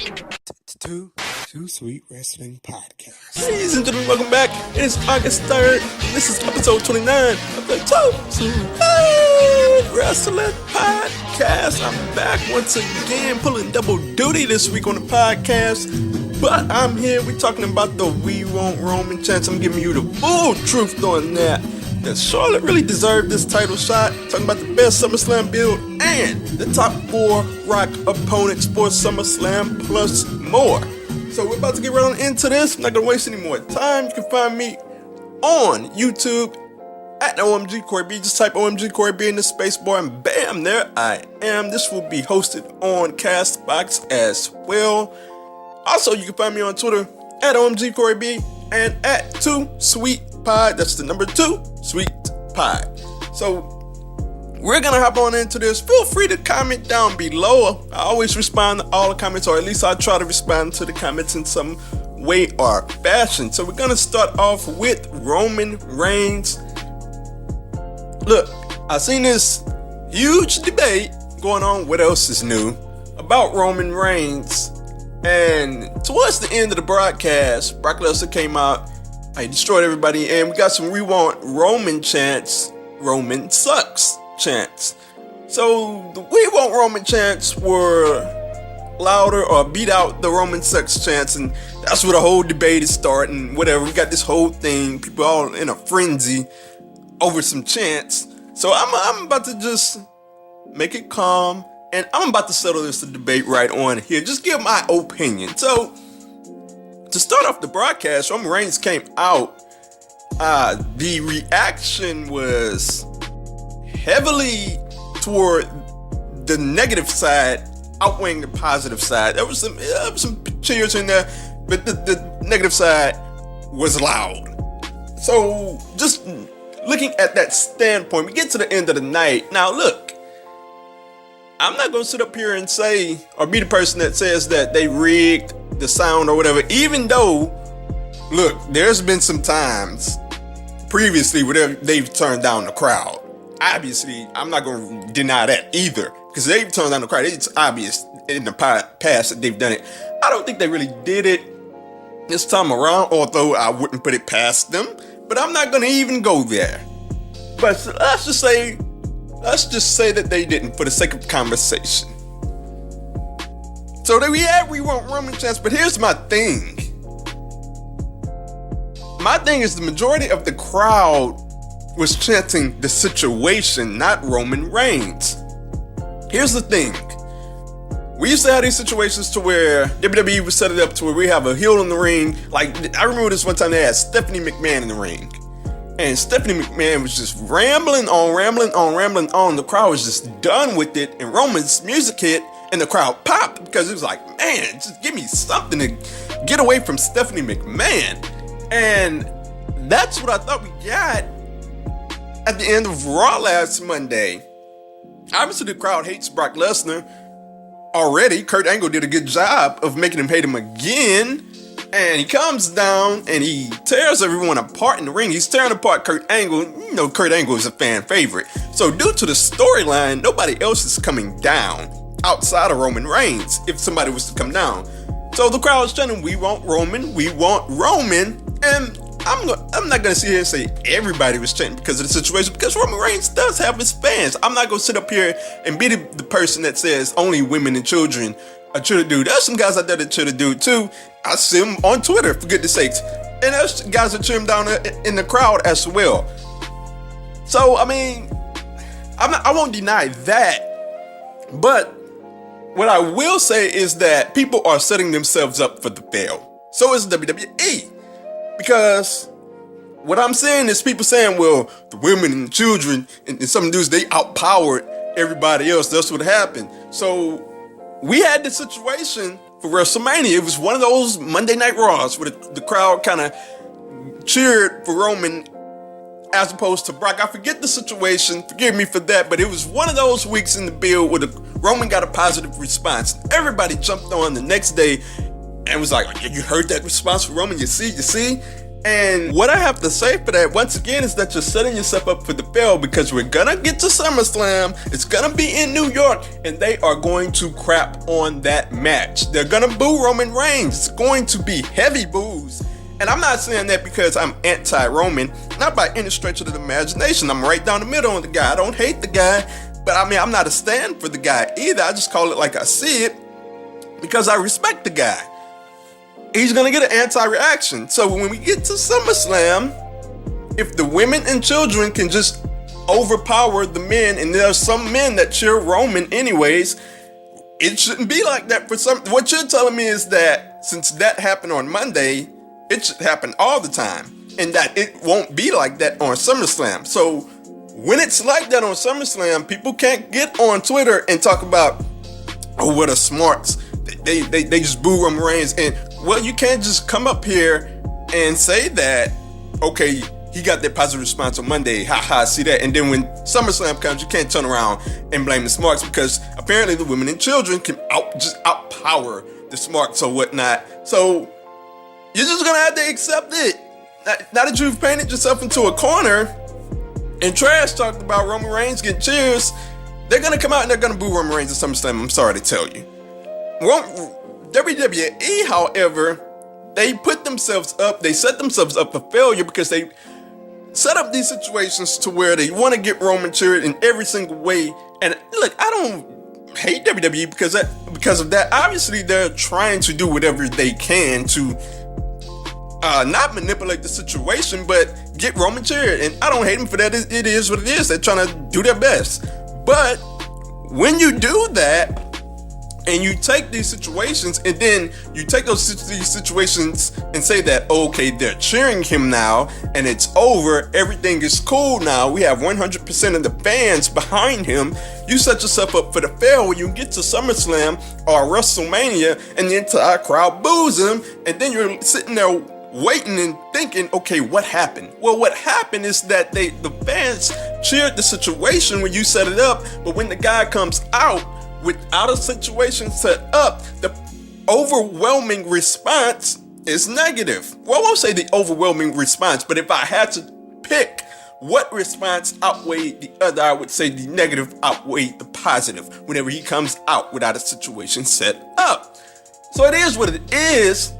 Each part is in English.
Too Sweet Wrestling Podcast. Ladies and gentlemen, welcome back. It is August 3rd. This is episode 29 of the Too Sweet Wrestling Podcast. I'm back once again, pulling double duty this week on the podcast. But I'm here, we're talking about the We Want Roman chance. I'm giving you the full truth on that. That Charlotte really deserved this title shot. Talking about the best SummerSlam build and the top 4 Rock opponents for SummerSlam plus more. So we're about to get right on into this. I'm not gonna waste any more time. You can find me on YouTube at OMG Corey B. Just type OMG Corey B in the space bar and bam, there I am. This will be hosted on Castbox as well. Also, you can find me on Twitter at OMG Corey B and at 2 Sweet Pod. That's the number 2 Sweet Pod. So we're gonna hop on into this. Feel free to comment down below. I always respond to all the comments, or at least I try to respond to the comments in some way or fashion. So we're gonna start off with Roman Reigns. Look, I seen this huge debate going on. What else is new about Roman Reigns? And towards the end of the broadcast, Brock Lesnar came out. He destroyed everybody, and we got some We Want Roman chants. Roman sucks chants. So the We Want Roman chants were louder or beat out the Roman sucks chants, and that's where the whole debate is starting. Whatever, we got this whole thing, people all in a frenzy over some chants. So I'm about to just make it calm, and I'm about to settle this debate right on here. Just give my opinion. So to start off the broadcast, Roman Reigns came out. The reaction was heavily toward the negative side, outweighing the positive side. There was some cheers in there, but the negative side was loud. So just looking at that standpoint, we get to the end of the night. Now look, I'm not gonna sit up here and say, or be the person that says that they rigged the sound or whatever, even though, look, there's been some times previously where they've turned down the crowd. Obviously, I'm not going to deny that either, because they've turned down the crowd. It's obvious in the past that they've done it. I don't think they really did it this time around, although I wouldn't put it past them, but I'm not going to even go there. But let's just say that they didn't, for the sake of conversation. So we want Roman chants, but here's my thing. My thing is the majority of the crowd was chanting the situation, not Roman Reigns. Here's the thing. We used to have these situations to where WWE would set it up to where we have a heel in the ring. Like, I remember this one time they had Stephanie McMahon in the ring. And Stephanie McMahon was just rambling on. The crowd was just done with it. And Roman's music hit and the crowd popped because it was like, man, just give me something to get away from Stephanie McMahon. And that's what I thought we got at the end of Raw last Monday. Obviously, the crowd hates Brock Lesnar already. Kurt Angle did a good job of making him hate him again. And he comes down and he tears everyone apart in the ring. He's tearing apart Kurt Angle. You know, Kurt Angle is a fan favorite. So due to the storyline, nobody else is coming down outside of Roman Reigns if somebody was to come down. So the crowd is chanting, we want Roman, we want Roman. And I'm not going to sit here and say everybody was chanting because of the situation, because Roman Reigns does have his fans. I'm not going to sit up here and be the person that says only women and children are cheer the dude. There's some guys out there that cheer the dude too. I see them on Twitter, for goodness sakes. And there's guys that cheer him down in the crowd as well. So, I mean, I won't deny that. But what I will say is that people are setting themselves up for the fail. So is WWE. Because what I'm saying is people saying, well, the women and the children and some dudes, they outpowered everybody else. That's what happened. So we had this situation for WrestleMania. It was one of those Monday Night Raws where the crowd kind of cheered for Roman as opposed to Brock. I forget the situation, forgive me for that, but it was one of those weeks in the build where Roman got a positive response. Everybody jumped on the next day and was like, you heard that response from Roman? You see? And what I have to say for that, once again, is that you're setting yourself up for the fail, because we're gonna get to SummerSlam. It's gonna be in New York, and they are going to crap on that match. They're gonna boo Roman Reigns. It's going to be heavy boos. And I'm not saying that because I'm anti-Roman, not by any stretch of the imagination. I'm right down the middle on the guy. I don't hate the guy, but I mean, I'm not a stand for the guy either. I just call it like I see it because I respect the guy. He's gonna get an anti-reaction. So when we get to SummerSlam, if the women and children can just overpower the men, and there are some men that cheer Roman anyways, it shouldn't be like that for some. What you're telling me is that since that happened on Monday, it should happen all the time, and that it won't be like that on SummerSlam. So when it's like that on SummerSlam, people can't get on Twitter and talk about, oh, what a smarts. They just boo Roman Reigns. And well, you can't just come up here and say that, okay, he got that positive response on Monday, haha, see that. And then when SummerSlam comes, you can't turn around and blame the smarts, because apparently the women and children can just outpower the smarts or whatnot. So you're just gonna have to accept it. Now that you've painted yourself into a corner and trash talked about Roman Reigns getting cheers, they're gonna come out and they're gonna boo Roman Reigns at SummerSlam. I'm sorry to tell you. WWE, however, they put themselves up, they set themselves up for failure, because they set up these situations to where they want to get Roman cheered in every single way. And look, I don't hate WWE because of that. Obviously, they're trying to do whatever they can to not manipulate the situation, but get Roman cheered. And I don't hate them for that. It is what it is. They're trying to do their best. But when you do that, and you take these situations, and then you take these situations and say that, okay, they're cheering him now, and it's over, everything is cool now, we have 100% of the fans behind him, you set yourself up for the fail when you get to SummerSlam or WrestleMania, and the entire crowd boos him, and then you're sitting there waiting and thinking, okay, what happened? Well, what happened is that the fans cheered the situation when you set it up, but when the guy comes out, without a situation set up, the overwhelming response is negative. Well, I won't say the overwhelming response, but if I had to pick what response outweighed the other, I would say the negative outweighed the positive whenever he comes out without a situation set up. So it is what it is.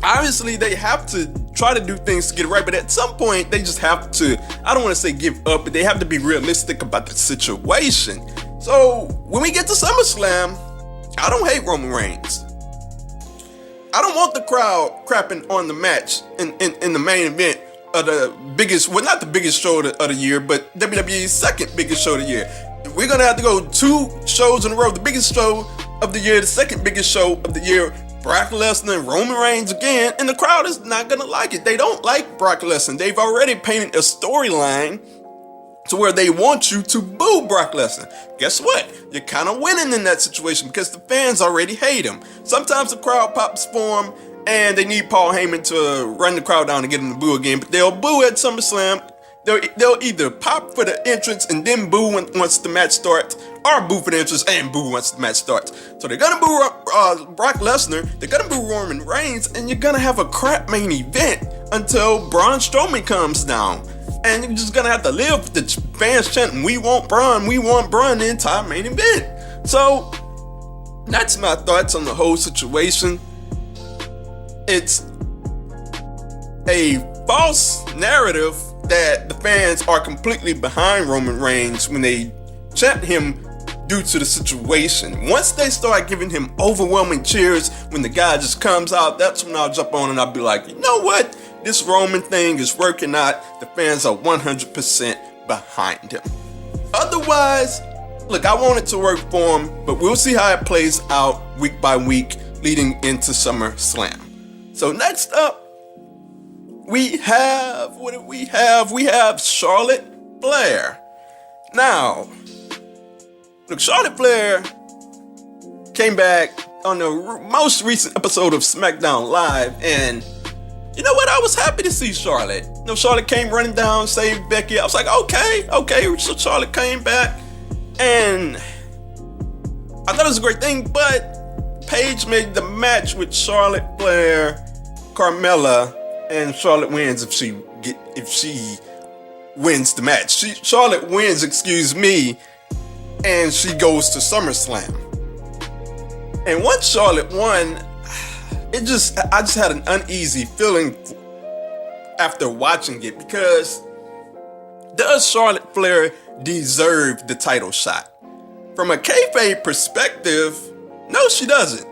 Obviously, they have to try to do things to get it right, but at some point, they just have to, I don't want to say give up, but they have to be realistic about the situation. So when we get to SummerSlam, I don't hate Roman Reigns. I don't want the crowd crapping on the match in the main event of the biggest, well, not the biggest show of the year, but WWE's second biggest show of the year. We're going to have to go 2 shows in a row. The biggest show of the year, the second biggest show of the year, Brock Lesnar and Roman Reigns again, and the crowd is not going to like it. They don't like Brock Lesnar. They've already painted a storyline to where they want you to boo Brock Lesnar. Guess what? You're kind of winning in that situation because the fans already hate him. Sometimes the crowd pops for him and they need Paul Heyman to run the crowd down and get him to boo again, but they'll boo at SummerSlam. They'll either pop for the entrance and then boo once the match starts, or boo for the entrance and boo once the match starts. So they're gonna boo Brock Lesnar, they're gonna boo Roman Reigns, and you're gonna have a crap main event until Braun Strowman comes down. And you're just gonna have to live with the fans chanting, "We want Braun, we want Braun," the entire main event. So that's my thoughts on the whole situation. It's a false narrative that the fans are completely behind Roman Reigns when they chant him due to the situation. Once they start giving him overwhelming cheers when the guy just comes out, that's when I'll jump on and I'll be like, you know what? This Roman thing is working out. The fans are 100% behind him. Otherwise, look, I want it to work for him, but we'll see how it plays out week by week leading into SummerSlam. So next up, we have, what do we have? We have Charlotte Flair. Now, look, Charlotte Flair came back on the most recent episode of SmackDown Live, and you know what? I was happy to see Charlotte. You know, Charlotte came running down, saved Becky. I was like, okay. So Charlotte came back, and I thought it was a great thing, but Paige made the match with Charlotte Flair, Carmella, and Charlotte wins if she wins the match. Charlotte wins, and she goes to SummerSlam. And once Charlotte won, I just had an uneasy feeling after watching it, because does Charlotte Flair deserve the title shot? From a kayfabe perspective, no, she doesn't.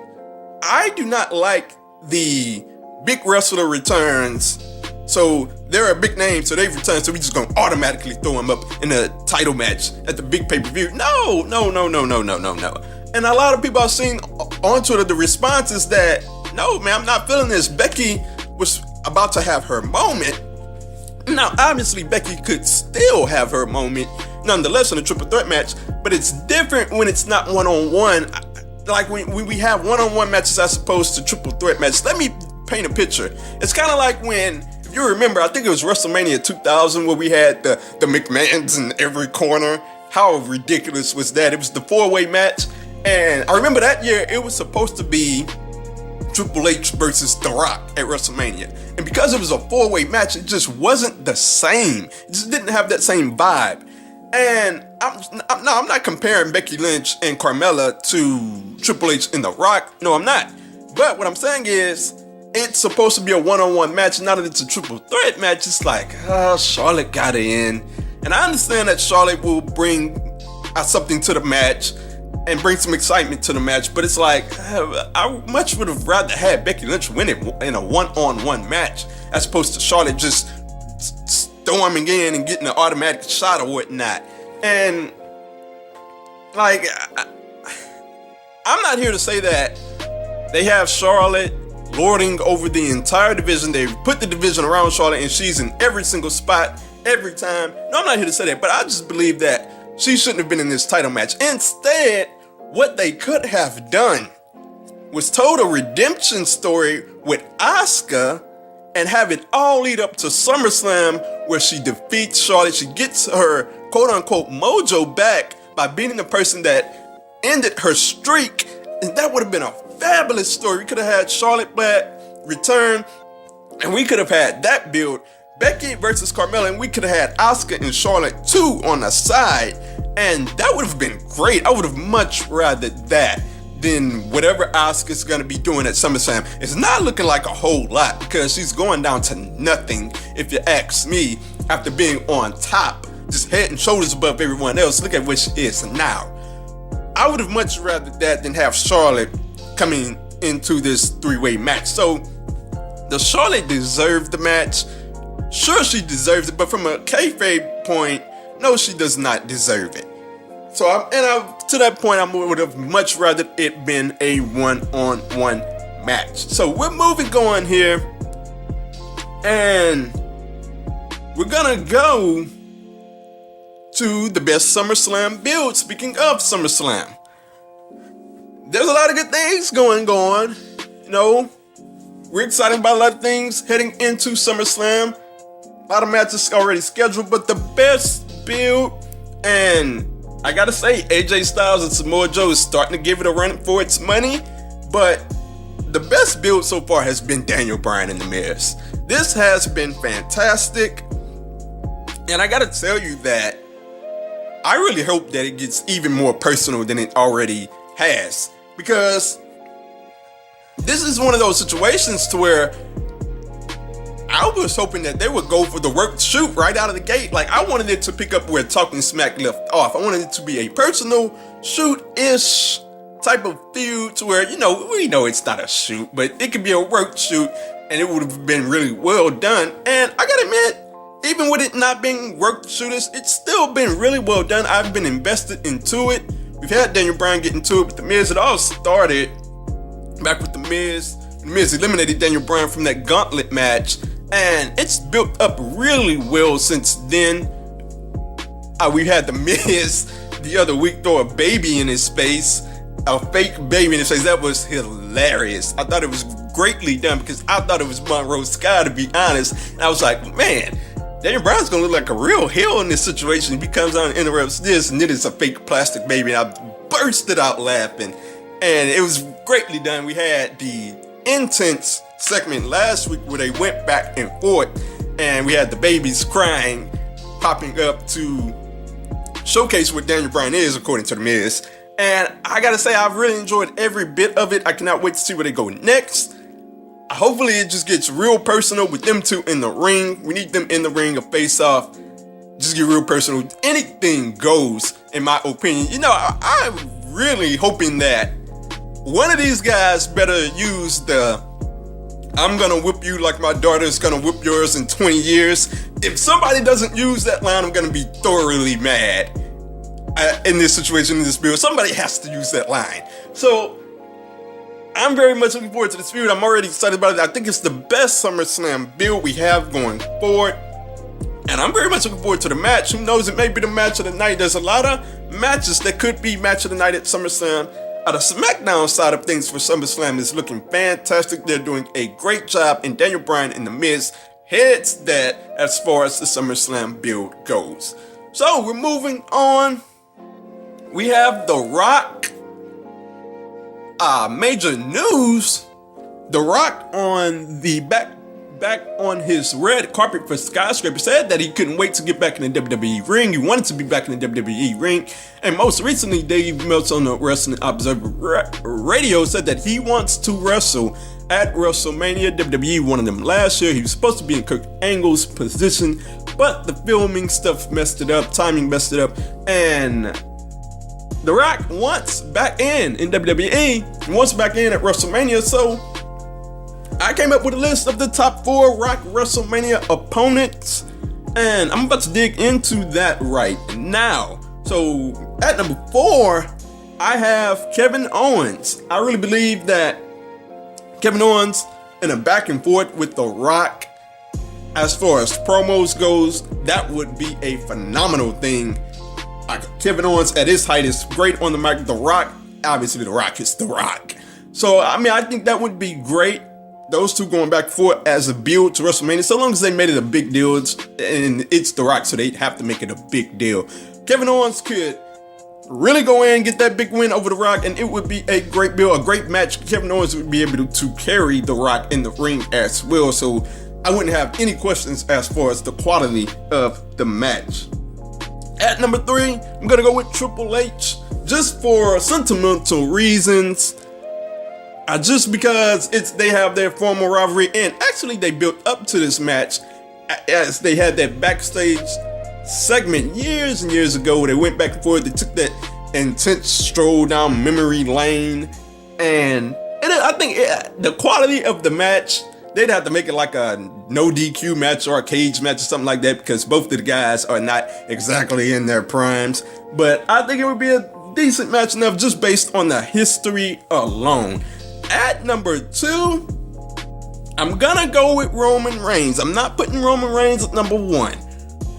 I do not like the big wrestler returns. So they're a big name, so they've returned, so we just gonna automatically throw them up in a title match at the big pay-per-view. No. And a lot of people I've seen on Twitter, the response is that, no, man, I'm not feeling this. Becky was about to have her moment. Now, obviously, Becky could still have her moment, nonetheless, in a triple threat match, but it's different when it's not one-on-one. Like when we have one-on-one matches as opposed to triple threat matches. Let me paint a picture. It's kind of like when, if you remember, I think it was WrestleMania 2000 where we had the McMahons in every corner. How ridiculous was that? It was the four-way match. And I remember that year it was supposed to be Triple H versus The Rock at WrestleMania. And because it was a four-way match, it just wasn't the same. It just didn't have that same vibe. And I'm not comparing Becky Lynch and Carmella to Triple H and The Rock. No, I'm not. But what I'm saying is, it's supposed to be a one-on-one match. Now that it's a triple threat match, it's like, Charlotte got it in. And I understand that Charlotte will bring something to the match and bring some excitement to the match, but it's like, I much would have rather had Becky Lynch win it in a one-on-one match as opposed to Charlotte just storming in and getting an automatic shot or whatnot. And like, I'm not here to say that they have Charlotte lording over the entire division. They've put the division around Charlotte and she's in every single spot every time. No, I'm not here to say that, but I just believe that she shouldn't have been in this title match. Instead, what they could have done was told a redemption story with Asuka and have it all lead up to SummerSlam where she defeats Charlotte. She gets her quote-unquote mojo back by beating the person that ended her streak. And that would have been a fabulous story. We could have had Charlotte back, return, and we could have had that build. Becky versus Carmella, and we could have had Asuka and Charlotte too on the side, and that would have been great. I would have much rather that than whatever Asuka's gonna be doing at SummerSlam. It's not looking like a whole lot because she's going down to nothing, if you ask me, after being on top, just head and shoulders above everyone else. Look at what she is now. I would have much rather that than have Charlotte coming into this three-way match. So, does Charlotte deserve the match? Sure, she deserves it, but from a kayfabe point, no, she does not deserve it. So, to that point, I would have much rather it been a one-on-one match. So, we're moving on here, and we're gonna go to the best SummerSlam build. Speaking of SummerSlam, there's a lot of good things going on. You know, we're excited about a lot of things heading into SummerSlam. A lot of matches already scheduled, but the best build, and I gotta say, AJ Styles and Samoa Joe is starting to give it a run for its money, but the best build so far has been Daniel Bryan and The Miz. This has been fantastic, and I gotta tell you that I really hope that it gets even more personal than it already has, because this is one of those situations to where I was hoping that they would go for the work shoot right out of the gate. Like, I wanted it to pick up where Talking Smack left off. I wanted it to be a personal shoot-ish type of feud to where, you know, we know it's not a shoot, but it could be a work shoot and it would have been really well done. And I gotta admit, even with it not being work shooters, it's still been really well done. I've been invested into it. We've had Daniel Bryan get into it with The Miz. It all started back with The Miz. The Miz eliminated Daniel Bryan from that gauntlet match, and it's built up really well since then. We had The Miz the other week throw a baby in his face, a fake baby in his face. That was hilarious. I thought it was greatly done because I thought it was Monroe Sky, to be honest. And I was like, man, Daniel Bryan's gonna look like a real heel in this situation. He comes out and interrupts this, and then it's a fake plastic baby, and I bursted out laughing. And it was greatly done. We had the intense segment last week where they went back and forth, and we had the babies crying, popping up to showcase what Daniel Bryan is, according to The Miz. And I gotta say, I've really enjoyed every bit of it. I cannot wait to see where they go next. Hopefully it just gets real personal with them two in the ring. We need them in the ring, a face-off. Just get real personal. Anything goes, in my opinion. You know, I'm really hoping that one of these guys better use the "I'm gonna whip you like my daughter's gonna whip yours in 20 years. If somebody doesn't use that line, I'm gonna be thoroughly mad in this situation, in this build. Somebody has to use that line. So I'm very much looking forward to this feud. I'm already excited about it. I think it's the best SummerSlam build we have going forward. And I'm very much looking forward to the match. Who knows, it may be the match of the night. There's a lot of matches that could be match of the night at SummerSlam. The SmackDown side of things for SummerSlam is looking fantastic. They're doing a great job, and Daniel Bryan and The Miz heads that as far as the SummerSlam build goes. So we're moving on. We have The Rock. Major news. The Rock on the back on his red carpet for Skyscraper said that he couldn't wait to get back in the WWE ring. He wanted to be back in the WWE ring. And most recently, Dave Meltzer on the Wrestling Observer Radio said that he wants to wrestle at WrestleMania. WWE wanted him last year. He was supposed to be in Kurt Angle's position, but the filming stuff messed it up, timing messed it up, and The Rock wants back in WWE. He wants back in at WrestleMania, so I came up with a list of the top 4 Rock WrestleMania opponents, and I'm about to dig into that right now. So at number 4, I have Kevin Owens. I really believe that Kevin Owens in a back and forth with The Rock, as far as promos goes, that would be a phenomenal thing. Kevin Owens at his height is great on the mic. The Rock, obviously The Rock is The Rock. So, I mean, I think that would be great. Those two going back and forth as a build to WrestleMania, so long as they made it a big deal, and it's The Rock, so they have to make it a big deal. Kevin Owens could really go in and get that big win over The Rock, and it would be a great build, a great match. Kevin Owens would be able to carry The Rock in the ring as well, so I wouldn't have any questions as far as the quality of the match. At number 3, I'm gonna go with Triple H, just for sentimental reasons. Just because they have their former rivalry, and actually they built up to this match as they had that backstage segment years and years ago where they went back and forth. They took that intense stroll down memory lane, and I think the quality of the match, they'd have to make it like a no DQ match or a cage match or something like that, because both of the guys are not exactly in their primes. But I think it would be a decent match enough just based on the history alone. At number 2, I'm gonna go with Roman Reigns. I'm not putting Roman Reigns at number 1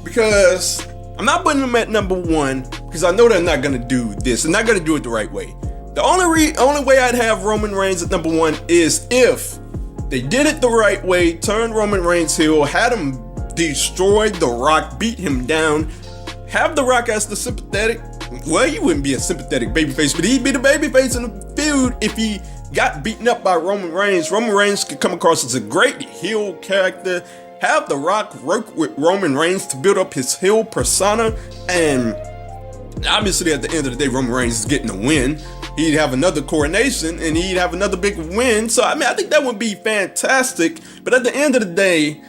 because I'm not putting him at number 1 because I know they're not gonna do this. They're not gonna do it the right way. The only way I'd have Roman Reigns at number 1 is if they did it the right way, turned Roman Reigns heel, had him destroy The Rock, beat him down, have The Rock as the sympathetic. Well, he wouldn't be a sympathetic babyface, but he'd be the babyface in the feud if he got beaten up by Roman Reigns. Roman Reigns could come across as a great heel character. Have The Rock work with Roman Reigns to build up his heel persona, and obviously at the end of the day, Roman Reigns is getting a win. He'd have another coronation, and he'd have another big win. So, I mean, I think that would be fantastic. But at the end of the day,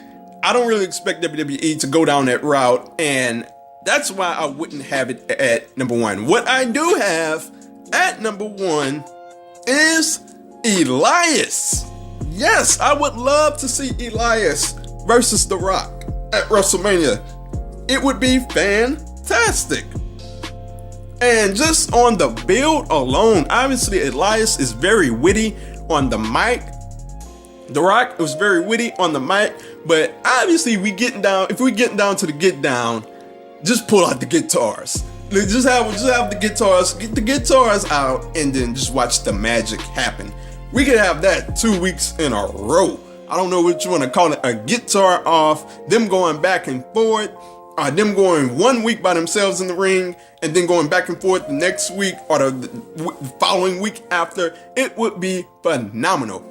I don't really expect WWE to go down that route, and that's why I wouldn't have it at number 1. What I do have at number 1 is Elias. Yes, I would love to see Elias versus The Rock at WrestleMania. It would be fantastic. And just on the build alone, obviously Elias is very witty on the mic. The Rock was very witty on the mic, but obviously if we're getting down to the get down, just pull out the guitars. Just have the guitars, get the guitars out, and then just watch the magic happen. We could have that 2 weeks in a row. I don't know what you want to call it, a guitar off, them going back and forth, them going 1 week by themselves in the ring, and then going back and forth the next week or the following week after. It would be phenomenal.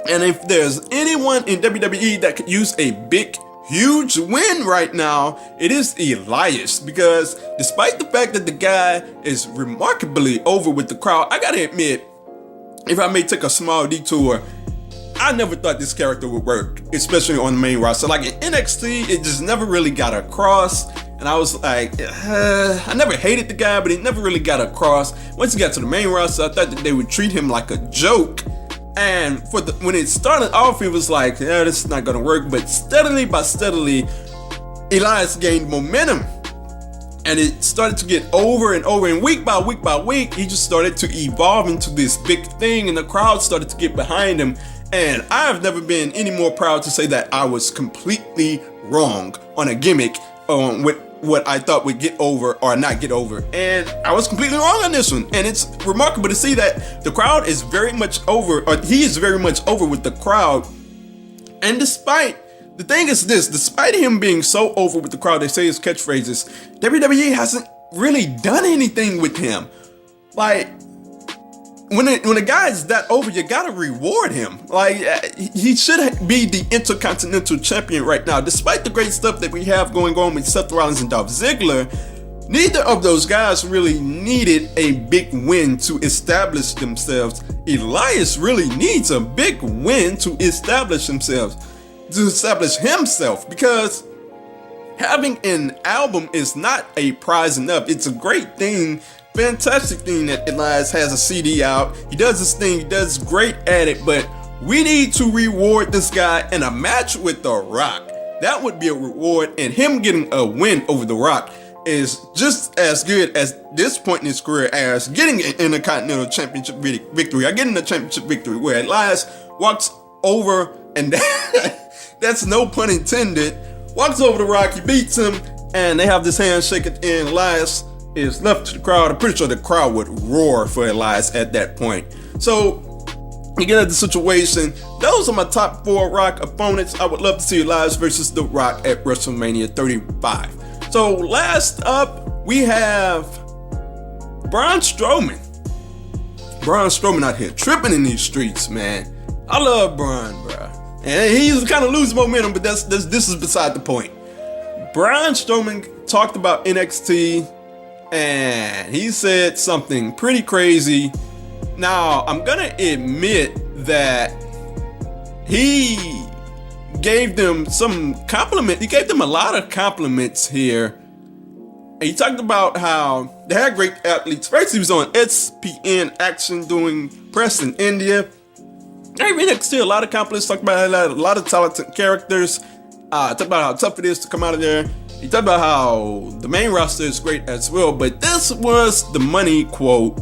And if there's anyone in WWE that could use a big, huge win right now, it is Elias. Because despite the fact that the guy is remarkably over with the crowd, I gotta admit, if I may take a small detour, I never thought this character would work, especially on the main roster. Like in NXT, it just never really got across. And I was like, I never hated the guy, but he never really got across. Once he got to the main roster, I thought that they would treat him like a joke. And when it started off, it was like, yeah, this is not gonna work. But steadily by steadily, Elias gained momentum. And it started to get over and over. And week by week by week, he just started to evolve into this big thing. And the crowd started to get behind him. And I've never been any more proud to say that I was completely wrong on a gimmick with what I thought would get over or not get over. And I was completely wrong on this one. And it's remarkable to see that the crowd is very much over, or he is very much over with the crowd. And despite him being so over with the crowd, they say his catchphrases, WWE hasn't really done anything with him. Like, when a guy is that over, you gotta reward him. Like, he should be the Intercontinental Champion right now. Despite the great stuff that we have going on with Seth Rollins and Dolph Ziggler, neither of those guys really needed a big win to establish themselves. Elias really needs a big win to establish himself, because having an album is not a prize enough. It's a great thing, fantastic thing that Elias has a CD out. He does this thing, he does great at it, but we need to reward this guy in a match with The Rock. That would be a reward, and him getting a win over The Rock is just as good at this point in his career as getting an Intercontinental Championship victory. I get in the championship victory where Elias walks over, and that's no pun intended, walks over The Rock, he beats him, and they have this handshake at the end. Elias is left to the crowd. I'm pretty sure the crowd would roar for Elias at that point. So, you get at the situation. Those are my top 4 Rock opponents. I would love to see Elias versus The Rock at WrestleMania 35. So, last up, we have Braun Strowman. Braun Strowman out here tripping in these streets, man. I love Braun, bro. And he's kind of losing momentum, but this is beside the point. Braun Strowman talked about NXT, and he said something pretty crazy. Now, I'm gonna admit that he gave them some compliment. He gave them a lot of compliments here. And he talked about how they had great athletes. First, he was on SPN Action doing press in India. Gave NXT a lot of compliments. Talked about a lot of talented characters. Talked about how tough it is to come out of there. He talked about how the main roster is great as well, but this was the money quote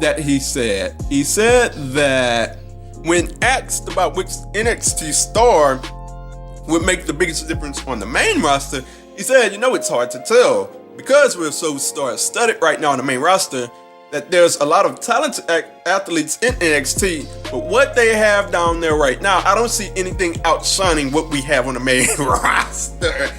that he said. He said that when asked about which NXT star would make the biggest difference on the main roster, he said, it's hard to tell because we're so star-studded right now on the main roster that there's a lot of talented athletes in NXT, but what they have down there right now, I don't see anything outshining what we have on the main roster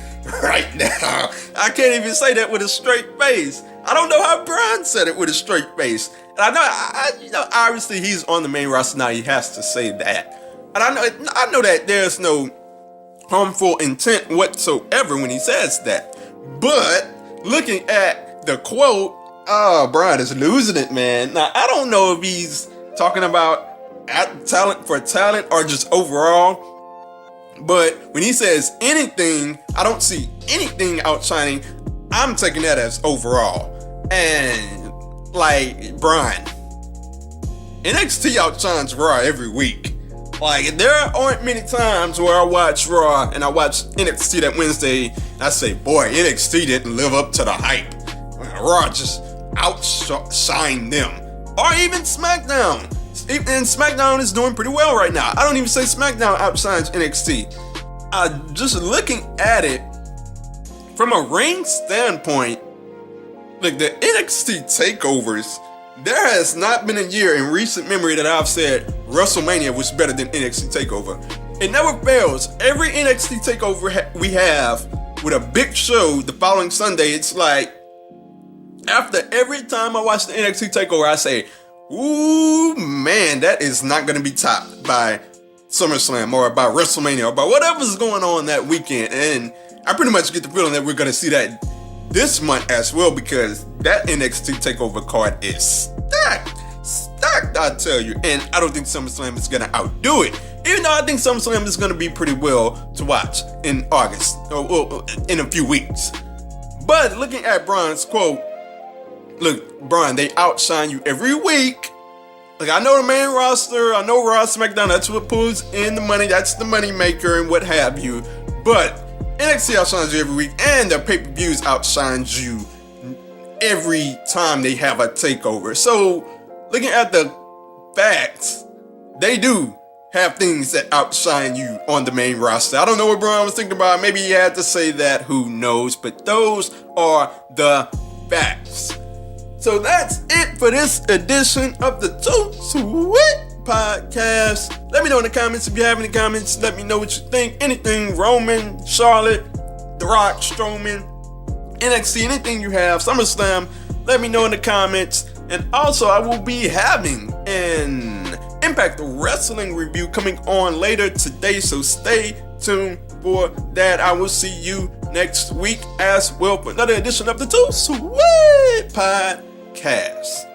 right now. I can't even say that with a straight face. I don't know how Braun said it with a straight face. And I know, obviously he's on the main roster now. He has to say that. And I know that there's no harmful intent whatsoever when he says that. But looking at the quote, Braun is losing it, man. Now, I don't know if he's talking about talent for talent or just overall. But when he says anything, I don't see anything outshining. I'm taking that as overall. And like Braun, NXT outshines Raw every week. Like, there aren't many times where I watch Raw and I watch NXT that Wednesday and I say, boy, NXT didn't live up to the hype. Raw just outshined them. Or even SmackDown. And SmackDown is doing pretty well right now. I don't even say SmackDown outshines NXT. Just looking at it from a ring standpoint, like the NXT takeovers, there has not been a year in recent memory that I've said WrestleMania was better than NXT TakeOver. It never fails. Every NXT TakeOver we have with a big show the following Sunday, it's like, after every time I watch the NXT TakeOver, I say, ooh, man, that is not going to be topped by SummerSlam or about WrestleMania or about whatever's going on that weekend. And I pretty much get the feeling that we're going to see that this month as well, because that NXT TakeOver card is stacked, I tell you. And I don't think SummerSlam is going to outdo it, even though I think SummerSlam is going to be pretty well to watch in August, or in a few weeks. But looking at Braun's quote, look, Braun, they outshine you every week. Like, I know the main roster, I know Raw, SmackDown, that's what pulls in the money, that's the money maker and what have you. But NXT outshines you every week, and the pay-per-views outshines you every time they have a takeover. So, looking at the facts, they do have things that outshine you on the main roster. I don't know what Braun was thinking about. Maybe he had to say that, who knows? But those are the facts. So that's it for this edition of the Too Sweet Podcast. Let me know in the comments if you have any comments. Let me know what you think. Anything Roman, Charlotte, The Rock, Strowman, NXT, anything you have, SummerSlam, let me know in the comments. And also, I will be having an Impact Wrestling review coming on later today, so stay tuned for that. I will see you next week as well for another edition of the Too Sweet Podcast.